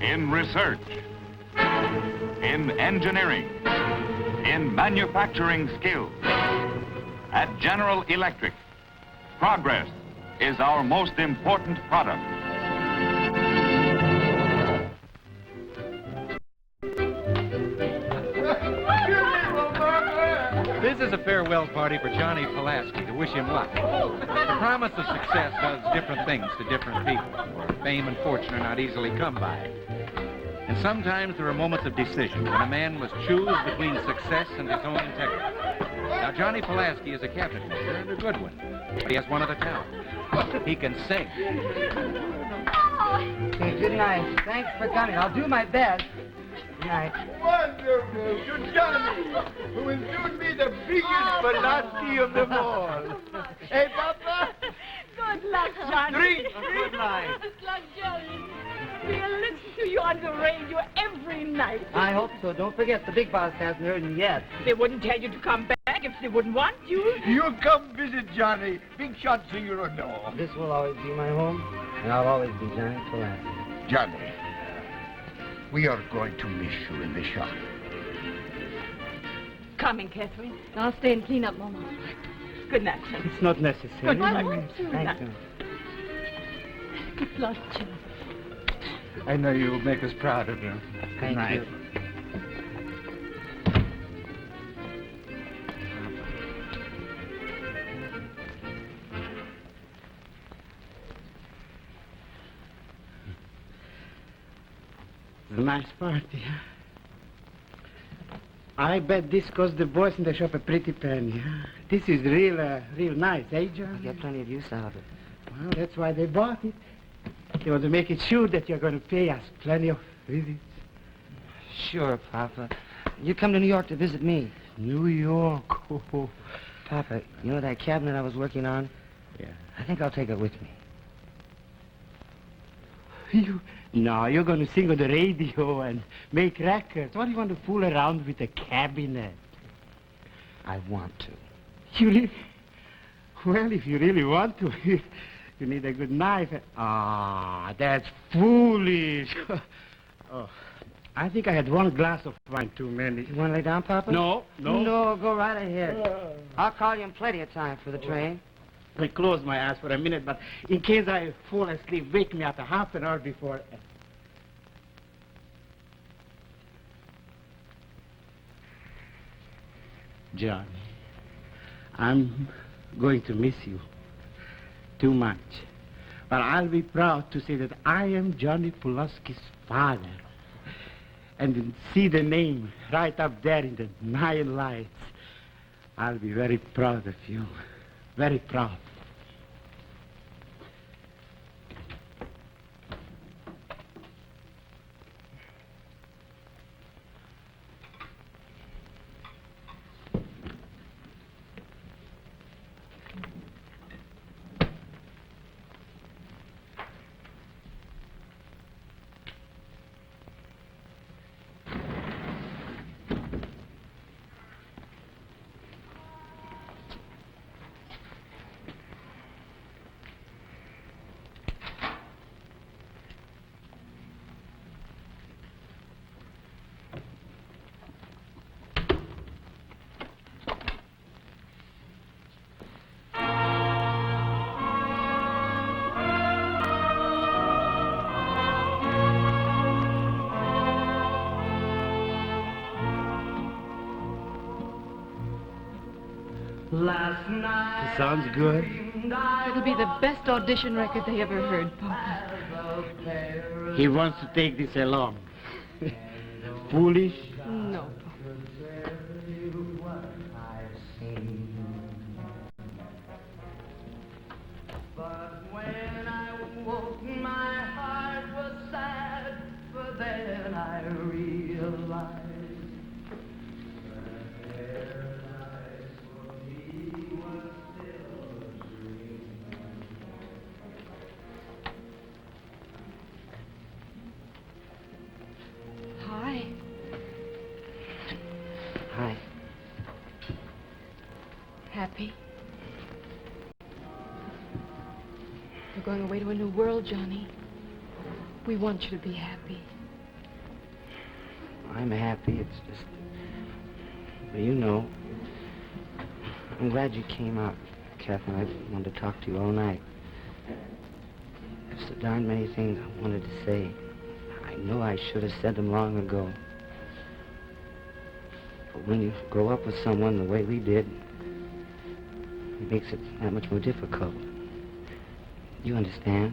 in research, in engineering, in manufacturing skills. At General Electric, progress is our most important product. This is a farewell party for Johnny Pulaski to wish him luck. The promise of success does different things to different people. Fame and fortune are not easily come by. And sometimes there are moments of decision when a man must choose between success and his own integrity. Now, Johnny Pulaski is a cabinet maker and a good one, but he has one other talent. He can sing. Okay, good night. Thanks for coming. I'll do my best. Good night. Wonderful. To Johnny, who will soon be the biggest Pulaski of them all. Hey, Papa? Good luck, Johnny. Drink. Good night. Good luck, Johnny. We'll listen to you on the radio every night. I hope so. Don't forget, the big boss hasn't heard me yet. They wouldn't tell you to come back if they wouldn't want you. You come visit Johnny. Big shot singer or no. This will always be my home, and I'll always be Johnny Pulaski. Johnny, we are going to miss you in the shop. Coming, Catherine. I'll stay and clean up, Mama. Good night, Johnny. It's not necessary. Good luck. Thank you. Good luck, Johnny. I know you'll make us proud of you. Good night. It's a nice party, huh? I bet this cost the boys in the shop a pretty penny, huh? This is real nice, eh, John? I get plenty of use out of it. Well, that's why they bought it. They want to make it sure that you're going to pay us plenty of visits. Sure, Papa. You come to New York to visit me. New York. Oh. Papa, you know that cabinet I was working on? Yeah. I think I'll take it with me. No, you're going to sing on the radio and make records. What do you want to fool around with a cabinet? I want to. You really... Well, if you really want to, you need a good knife. Ah, that's foolish. Oh, I think I had one glass of wine too many. You want to lay down, Papa? No. No, go right ahead. I'll call you in plenty of time for the train. I close my eyes for a minute, but in case I fall asleep, wake me up a half an hour before. Johnny, I'm going to miss you too much. But I'll be proud to say that I am Johnny Pulaski's father. And see the name right up there in the 9 lights. I'll be very proud of you. Very proud. It sounds good. It'll be the best audition record they ever heard, Papa. He wants to take this along. Foolish? No, Papa. But when I woke, my heart was sad, but then I realized paradise for me was still a dream. Hi. Hi. Happy? We're going away to a new world, Johnny. We want you to be happy. I'm happy. It's just... Well, you know. I'm glad you came out, Catherine. I wanted to talk to you all night. There's so darn many things I wanted to say. I know I should have said them long ago. But when you grow up with someone the way we did, it makes it that much more difficult. You understand?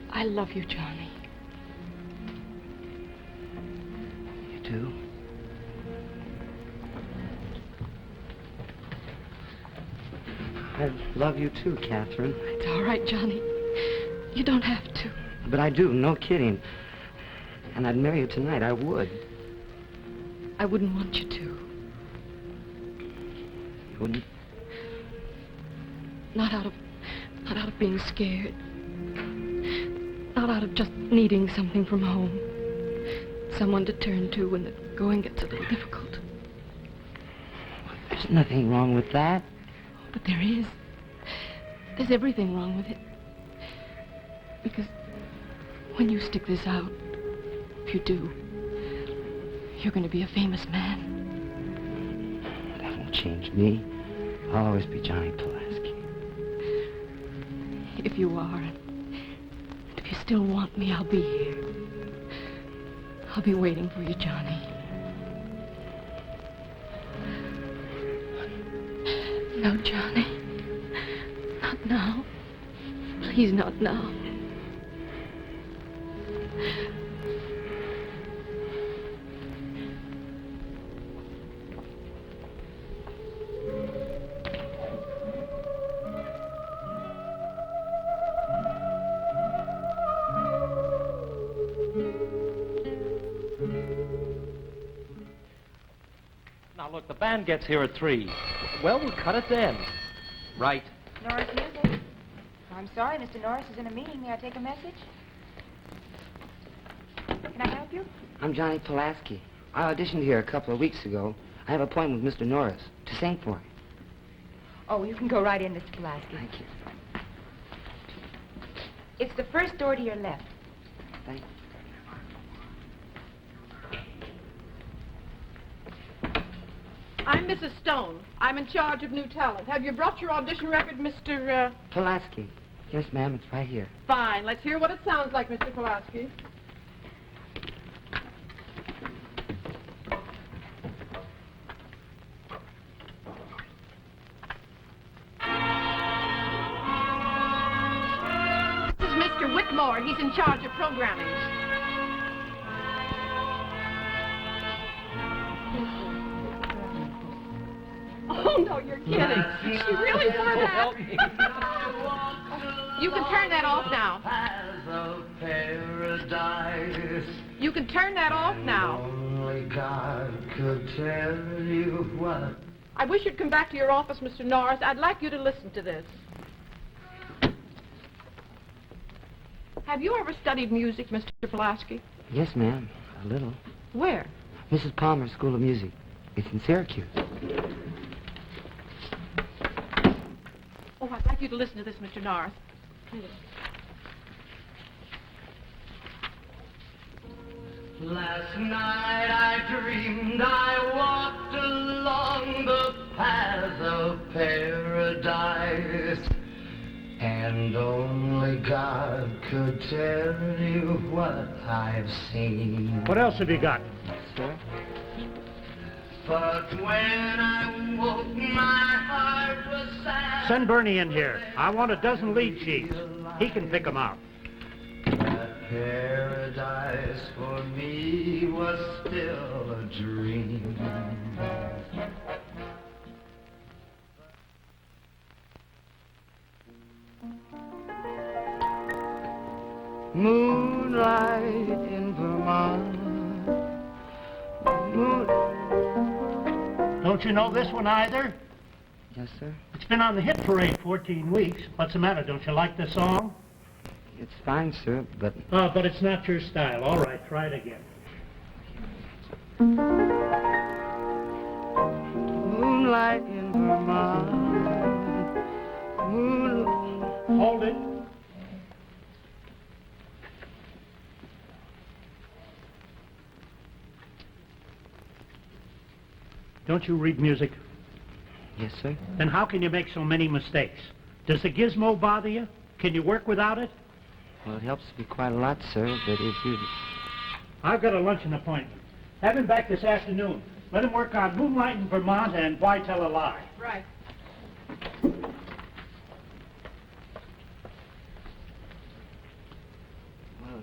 I love you, Johnny. You do? I love you too, Catherine. It's all right, Johnny. You don't have to. But I do, no kidding. And I'd marry you tonight, I would. I wouldn't want you to. You wouldn't? Not out of being scared. Not out of just needing something from home. Someone to turn to when the going gets a little difficult. There's nothing wrong with that. But there is. There's everything wrong with it. Because when you stick this out, if you do, you're going to be a famous man. That won't change me. I'll always be Johnny Pulaski. If you are, and if you still want me, I'll be here. I'll be waiting for you, Johnny. No, Johnny. Not now. Please, not now. Now, look, the band gets here at 3. Well, we'll cut it then. Right. Norris Music? I'm sorry, Mr. Norris is in a meeting. May I take a message? Can I help you? I'm Johnny Pulaski. I auditioned here a couple of weeks ago. I have an appointment with Mr. Norris to sing for him. Oh, you can go right in, Mr. Pulaski. Thank you. It's the first door to your left. Thank you. I'm Mrs. Stone. I'm in charge of new talent. Have you brought your audition record, Mr. Pulaski. Yes, ma'am, it's right here. Fine. Let's hear what it sounds like, Mr. Pulaski. This is Mr. Whitmore. He's in charge of programming. Oh, no, you're kidding. She really wore that. You can turn that off now. You can turn that off now. Only God could tell you what. I wish you'd come back to your office, Mr. Norris. I'd like you to listen to this. Have you ever studied music, Mr. Pulaski? Yes, ma'am, a little. Where? Mrs. Palmer's School of Music. It's in Syracuse. Oh, I'd like you to listen to this, Mr. Norris. Last night I dreamed I walked along the path of paradise, and only God could tell you what I've seen. What else have you got? Sir? But when I woke, my heart was sad. Send Bernie in here. I want a dozen lead sheets. He can pick them out. That paradise for me was still a dream. Moonlight in Vermont. Don't you know this one either? Yes, sir. It's been on the hit parade 14 weeks. What's the matter? Don't you like the song? It's fine, sir, but... Oh, but it's not your style. All right, try it again. Moonlight in Vermont. Hold it. Don't you read music? Yes, sir. Then how can you make so many mistakes? Does the gizmo bother you? Can you work without it? Well, it helps me quite a lot, sir, but if you... I've got a luncheon appointment. Have him back this afternoon. Let him work on Moonlight in Vermont and Why Tell a Lie. Right. Well,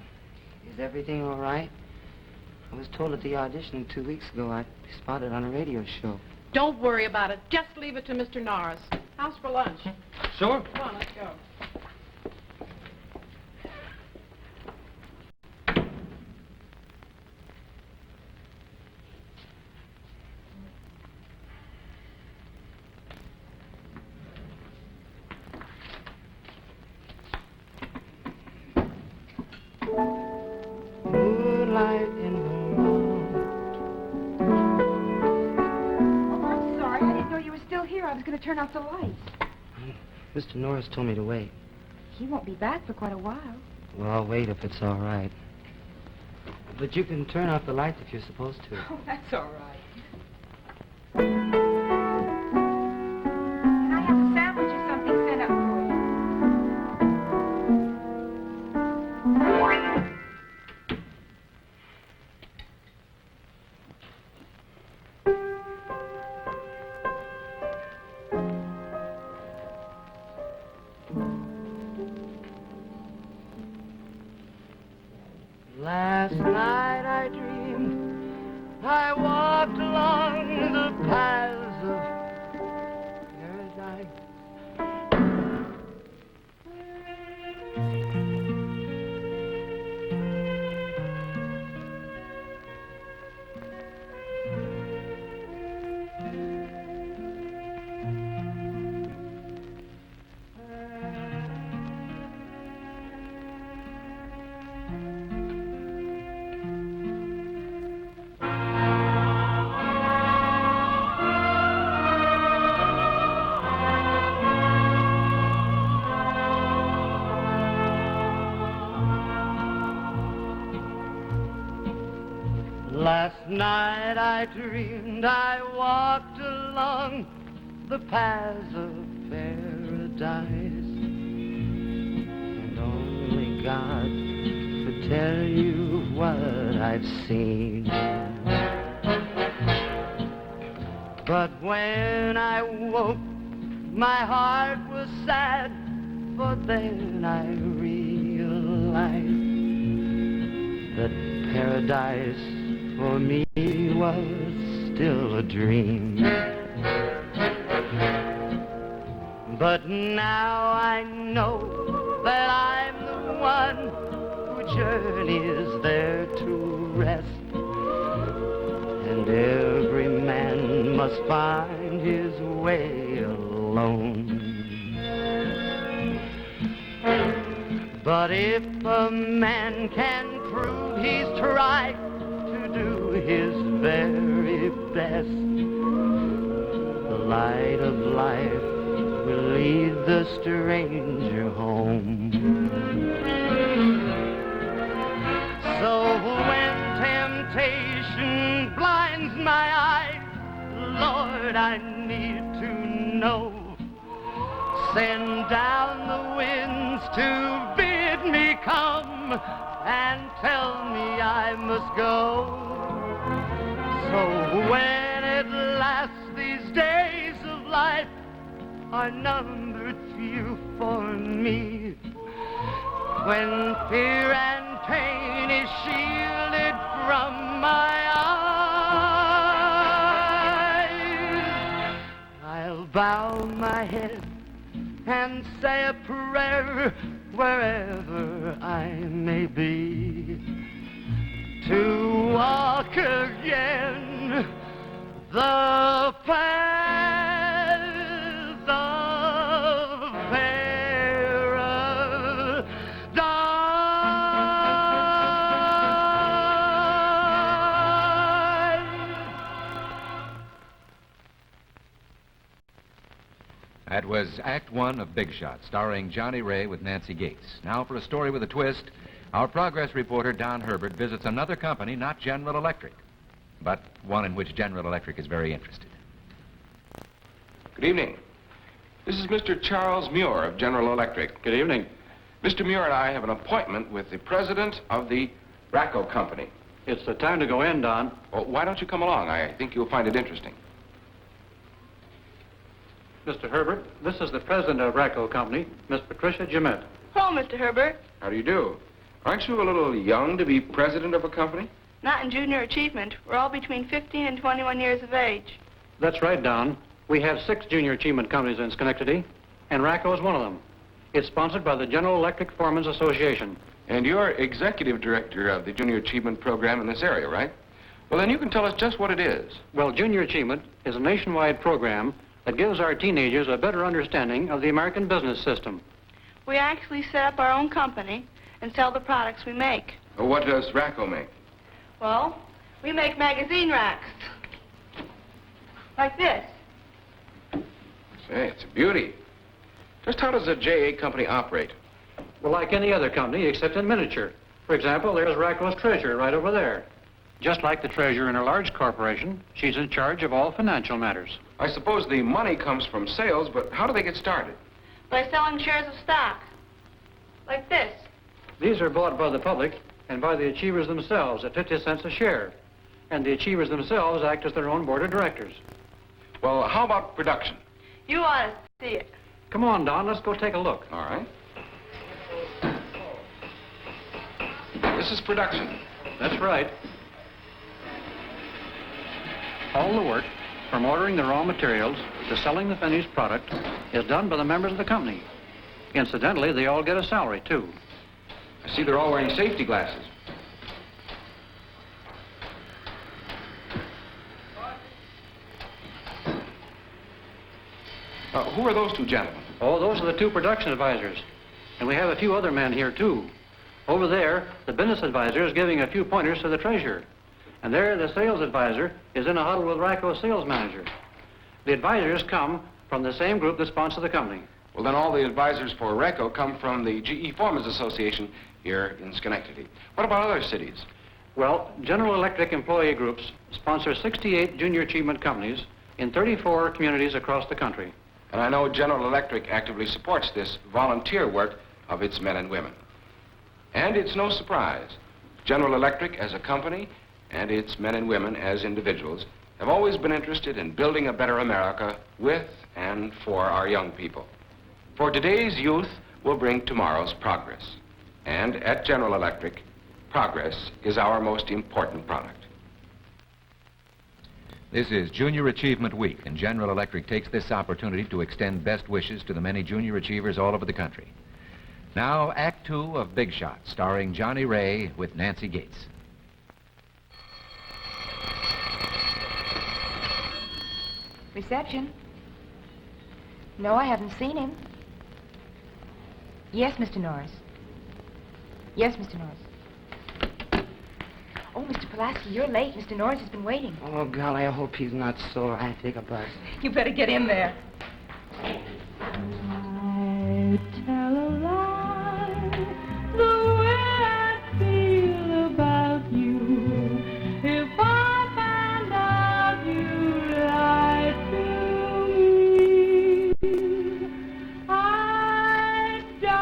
is everything all right? I was told at the audition 2 weeks ago I'd be spotted on a radio show. Don't worry about it. Just leave it to Mr. Norris. How's for lunch? Sure. Come on, let's go. Moonlight in Vermont. Oh, I'm sorry. I didn't know you were still here. I was going to turn off the lights. Mr. Norris told me to wait. He won't be back for quite a while. Well, I'll wait if it's all right. But you can turn off the lights if you're supposed to. Oh, that's all right. Can I have a sandwich or something sent up for you? Last night I dreamed I walked along the paths of paradise. Last night I dreamed I walked along the paths of paradise, and only God could tell you what I've seen. But when I woke, my heart was sad, for then I realized that paradise for me was still a dream. But now I know that I'm the one who journeys there to rest, and every man must find his way alone. But if a man can prove he's tried to do his very best, the light of life will lead the stranger home. So when temptation blinds my eyes, Lord, I need to know. Send down the winds to bid me come and tell me I must go. So when at last these days of life are numbered few for me, when fear and pain is shielded from my eyes, I'll bow my head and say a prayer wherever I may be, to walk again the paths of paradise. That was Act One of Big Shot, starring Johnnie Ray with Nancy Gates. Now for a story with a twist, our progress reporter, Don Herbert, visits another company, not General Electric, but one in which General Electric is very interested. Good evening. This is Mr. Charles Muir of General Electric. Good evening. Mr. Muir and I have an appointment with the president of the Racco Company. It's the time to go in, Don. Well, why don't you come along? I think you'll find it interesting. Mr. Herbert, this is the president of Racco Company, Miss Patricia Gimet. Hello, Mr. Herbert. How do you do? Aren't you a little young to be president of a company? Not in junior achievement. We're all between 15 and 21 years of age. That's right, Don. We have 6 junior achievement companies in Schenectady, and Racco is one of them. It's sponsored by the General Electric Foremen's Association. And you're executive director of the Junior Achievement Program in this area, right? Well, then you can tell us just what it is. Well, Junior Achievement is a nationwide program that gives our teenagers a better understanding of the American business system. We actually set up our own company and sell the products we make. Well, what does Racco make? Well, we make magazine racks. Like this. Say, it's a beauty. Just how does a JA company operate? Well, like any other company, except in miniature. For example, there's Racco's treasurer right over there. Just like the treasurer in a large corporation, she's in charge of all financial matters. I suppose the money comes from sales, but how do they get started? By selling shares of stock. Like this. These are bought by the public and by the achievers themselves at 50 cents a share. And the achievers themselves act as their own board of directors. Well, how about production? You ought to see it. Come on, Don, let's go take a look. All right. This is production. That's right. All the work, from ordering the raw materials to selling the finished product, is done by the members of the company. Incidentally, they all get a salary, too. I see they're all wearing safety glasses. Who are those two gentlemen? Oh, those are the 2 production advisors. And we have a few other men here, too. Over there, the business advisor is giving a few pointers to the treasurer. And there, the sales advisor is in a huddle with Racco's sales manager. The advisors come from the same group that sponsors the company. Well, then all the advisors for Racco come from the GE Foremen's Association here in Schenectady. What about other cities? Well, General Electric employee groups sponsor 68 junior achievement companies in 34 communities across the country. And I know General Electric actively supports this volunteer work of its men and women. And it's no surprise. General Electric as a company and its men and women as individuals have always been interested in building a better America with and for our young people. For today's youth will bring tomorrow's progress. And at General Electric, progress is our most important product. This is Junior Achievement Week, and General Electric takes this opportunity to extend best wishes to the many junior achievers all over the country. Now, Act 2 of Big Shot, starring Johnnie Ray with Nancy Gates. Reception? No, I haven't seen him. Yes, Mr. Norris. Yes, Mr. Norris. Oh, Mr. Pulaski, you're late. Mr. Norris has been waiting. Oh, golly, I hope he's not sore. I take a bus. You better get in there. I tell a lie the way I feel about you. If I find out you lied to me, I'd die.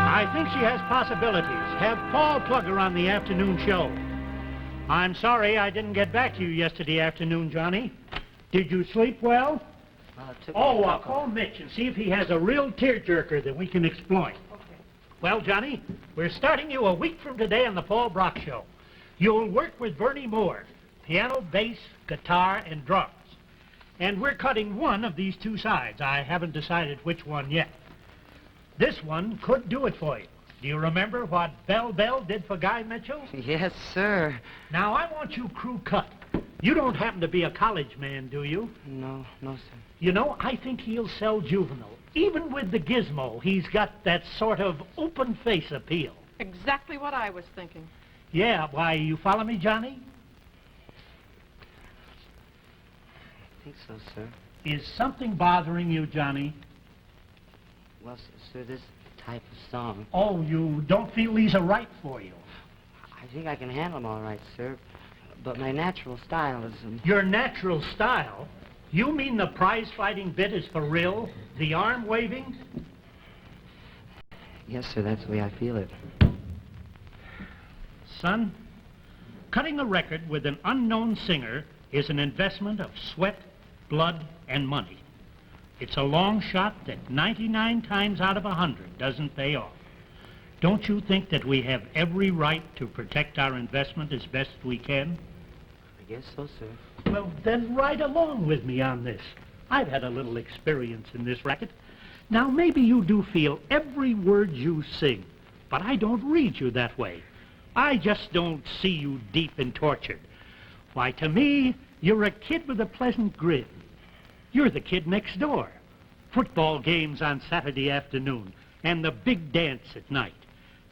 I think she has possibilities. Have Paul plug her on the afternoon show. I'm sorry I didn't get back to you yesterday afternoon, Johnny. Did you sleep well? Call Mitch and see if he has a real tearjerker that we can exploit. Okay. Well, Johnny, we're starting you a week from today on the Paul Brock Show. You'll work with Bernie Moore, piano, bass, guitar, and drums. And we're cutting one of these 2 sides. I haven't decided which one yet. This one could do it for you. Do you remember what Bell Bell did for Guy Mitchell? Yes, sir. Now, I want you crew cut. You don't happen to be a college man, do you? No, sir. You know, I think he'll sell juvenile. Even with the gizmo, he's got that sort of open face appeal. Exactly what I was thinking. Yeah, why, you follow me, Johnny? I think so, sir. Is something bothering you, Johnny? Well, sir, this type of song. Oh, you don't feel these are right for you? I think I can handle them all right, sir. But my natural style is... Your natural style? You mean the prize-fighting bit is for real? The arm waving? Yes, sir, that's the way I feel it. Son, cutting a record with an unknown singer is an investment of sweat, blood, and money. It's a long shot that 99 times out of 100 doesn't pay off. Don't you think that we have every right to protect our investment as best we can? I guess so, sir. Well, then ride along with me on this. I've had a little experience in this racket. Now, maybe you do feel every word you sing, but I don't read you that way. I just don't see you deep and tortured. Why, to me, you're a kid with a pleasant grin. You're the kid next door. Football games on Saturday afternoon, and the big dance at night.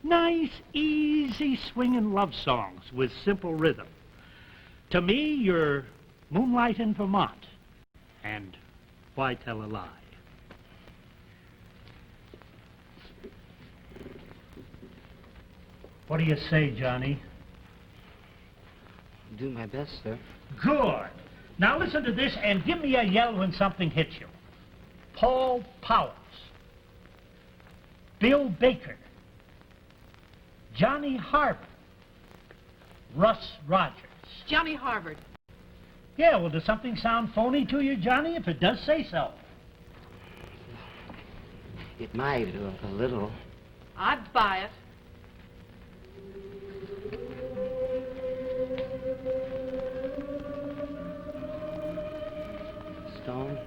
Nice, easy swinging love songs with simple rhythm. To me, you're Moonlight in Vermont. And why tell a lie? What do you say, Johnny? Do my best, sir. Good. Now listen to this and give me a yell when something hits you. Paul Powers. Bill Baker. Johnny Harvard. Russ Rogers. Johnny Harvard. Yeah, well, does something sound phony to you, Johnny? If it does, say so. It might, a little. I'd buy it. Stone,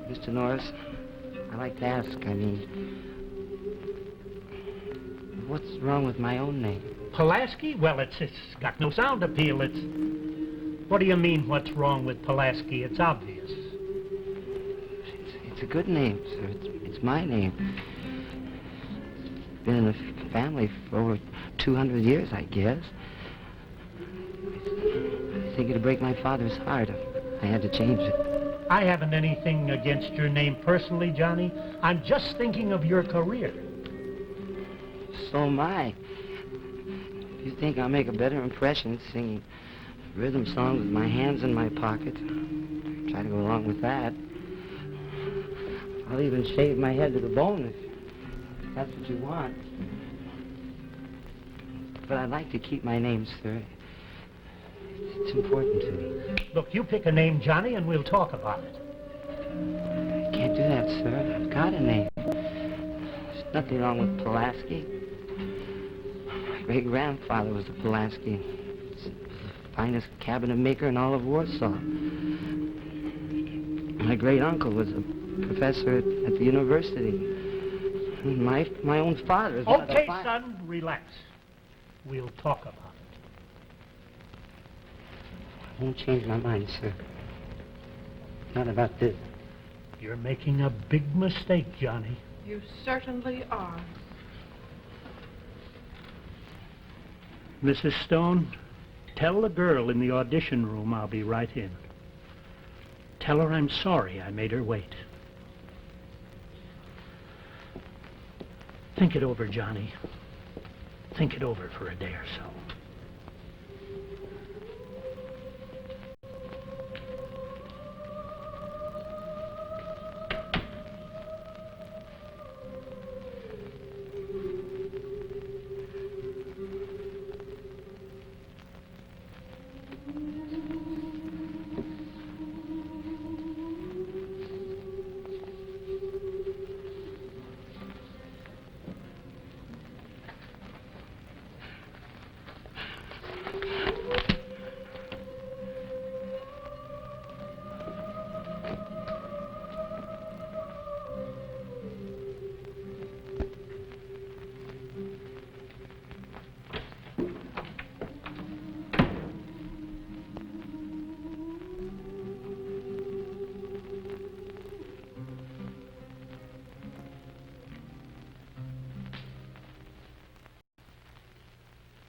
Mr. Norris, I'd like to ask, what's wrong with my own name? Pulaski? Well, it's got no sound appeal. What do you mean, what's wrong with Pulaski? It's obvious. It's a good name, sir. It's my name. It's been in the family for over 200 years, I guess. I think it'd break my father's heart if I had to change it. I haven't anything against your name personally, Johnny. I'm just thinking of your career. So am I. If you think I'll make a better impression singing rhythm songs with my hands in my pockets, try to go along with that. I'll even shave my head to the bone if that's what you want. But I'd like to keep my name, sir. It's important to me. Look, you pick a name, Johnny, and we'll talk about it. I can't do that, sir. I've got a name. There's nothing wrong with Pulaski. My great-grandfather was a Pulaski. He's the finest cabinet maker in all of Warsaw. My great-uncle was a professor at the university. My own father is Okay, son, relax. We'll talk about it. I won't change my mind, sir. Not about this. You're making a big mistake, Johnny. You certainly are. Mrs. Stone, tell the girl in the audition room I'll be right in. Tell her I'm sorry I made her wait. Think it over, Johnny. Think it over for a day or so.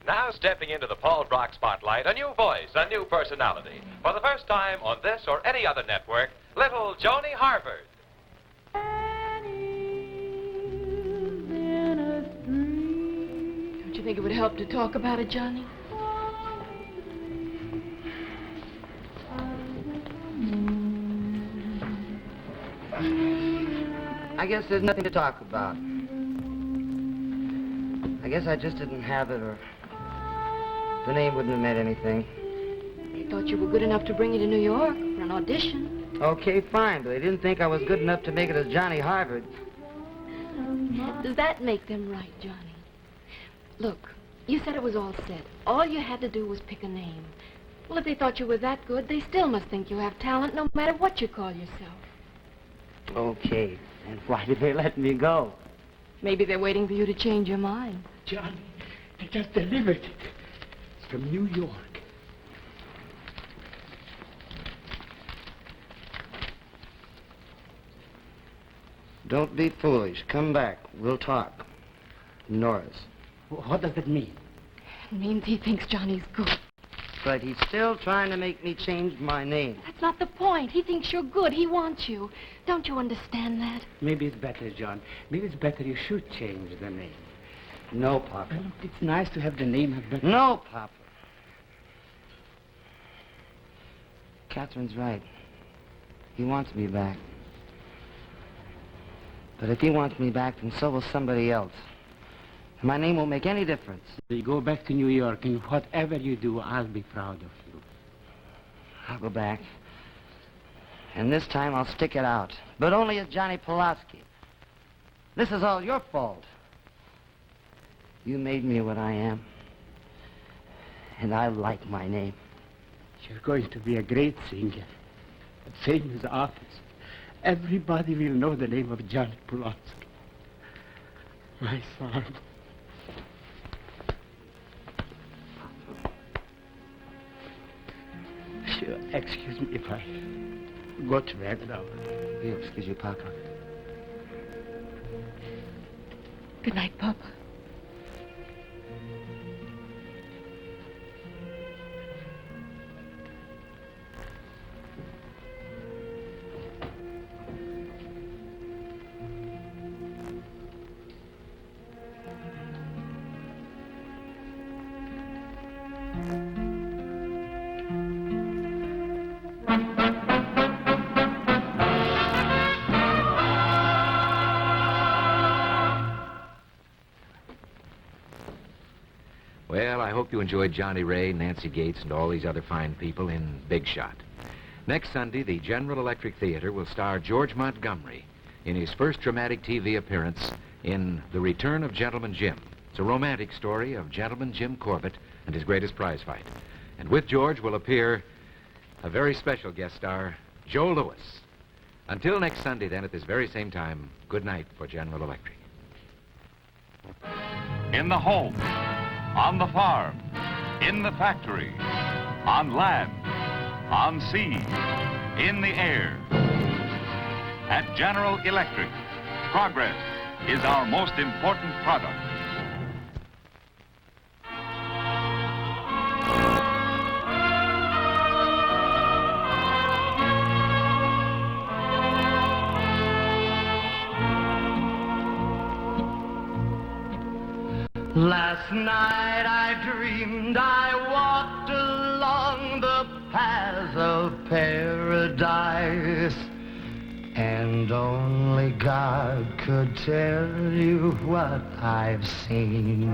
Now stepping into the Paul Brock spotlight, a new voice, a new personality. For the first time on this or any other network, little Johnnie Harvard. Don't you think it would help to talk about it, Johnny? I guess there's nothing to talk about. I guess I just didn't have it, or the name wouldn't have meant anything. They thought you were good enough to bring you to New York for an audition. Okay, fine, but they didn't think I was good enough to make it as Johnny Herbert. Does that make them right, Johnny? Look, you said it was all set. All you had to do was pick a name. Well, if they thought you were that good, they still must think you have talent, no matter what you call yourself. Okay, and why did they let me go? Maybe they're waiting for you to change your mind. Johnny, they just delivered it. It's from New York. Don't be foolish. Come back. We'll talk. Norris. What does it mean? It means he thinks Johnny's good. But he's still trying to make me change my name. That's not the point. He thinks you're good. He wants you. Don't you understand that? Maybe it's better, John. Maybe it's better you should change the name. No, Papa. Look, it's nice to have the name of the... No, Papa. Catherine's right. He wants me back. But if he wants me back, then so will somebody else. My name won't make any difference. You go back to New York, and whatever you do, I'll be proud of you. I'll go back. And this time I'll stick it out. But only as Johnny Pulaski. This is all your fault. You made me what I am. And I like my name. You're going to be a great singer. A famous artist. Everybody will know the name of Johnny Pulaski. My son. Sure, excuse me if I go to bed now. You excuse you, Papa. Good night, Papa. Well, I hope you enjoyed Johnnie Ray, Nancy Gates, and all these other fine people in Big Shot. Next Sunday, the General Electric Theater will star George Montgomery in his first dramatic TV appearance in The Return of Gentleman Jim. It's a romantic story of Gentleman Jim Corbett and his greatest prize fight. And with George will appear a very special guest star, Joe Lewis. Until next Sunday, then, at this very same time, good night for General Electric. In the home, on the farm, in the factory, on land, on sea, in the air. At General Electric, progress is our most important product. Last night I dreamed I walked along the paths of paradise, and only God could tell you what I've seen.